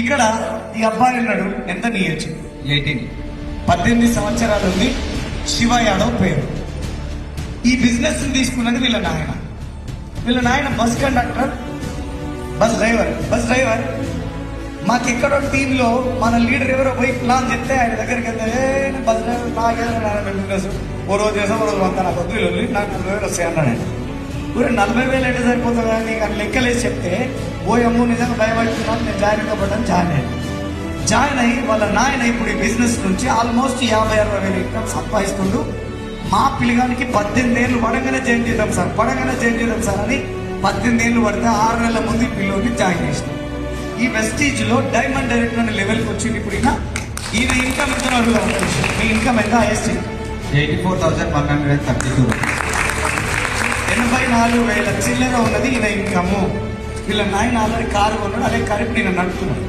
ఇక్కడ ఈ అబ్బాయి ఉన్నాడు. ఎంత నీ ఏజ్? 18. 18 సంవత్సరాలు ఉంది. శివ యాదవ్ పేరు. ఈ బిజినెస్ తీసుకున్నది వీళ్ళ నాయన బస్ కండక్టర్, బస్ డ్రైవర్. మాకెక్కడో టీంలో మన లీడర్ ఎవరో పోయి ప్లాన్ చెప్తే ఆయన దగ్గరికి వెళ్తే బస్ డ్రైవర్ నాకేదో బిజినెస్ ఓ రోజు చేసాం, ఓ రోజు వంద నాకు వద్దు వీళ్ళు నాకు 40,000 వస్తాయి అన్నాడు ఆయన. ఊరే 40,000 అయితే సరిపోతుంది కానీ నీకు అని లెక్కలేసి చెప్తే ఓయమ్మో నిజంగా భయపడుతున్నాను, నేను జాయిన్ అయ్యి వాళ్ళ నాయన ఇప్పుడు ఈ బిజినెస్ నుంచి ఆల్మోస్ట్ 50,000-60,000 ఇన్కమ్ సంపాదిస్తుండు. మా పిల్లగానికి 18 ఏళ్ళు పడగానే జాయిన్ చేద్దాం సార్ అని 18 ఏళ్ళు పడితే 6 నెలల ముందు ఈ పిల్లోని జాయిన్ చేసినాం. ఈ వెస్టీజ్ లో డైమండ్ డైరెక్టర్ అనే లెవెల్కి వచ్చింది. ఇప్పుడు ఈయన ఇన్కమ్ ఎంత అడుగుతాం? మీ ఇన్కమ్ ఎంత? హైయెస్ట్ 84,132. 84,000 చిల్లర ఉన్నది ఈయన ఇన్కమ్. వీళ్ళ నాయన ఆల్రెడీ కారు కొన్నాడు, అదే కారు ఇప్పుడు నేను నడుపుతున్నాడు.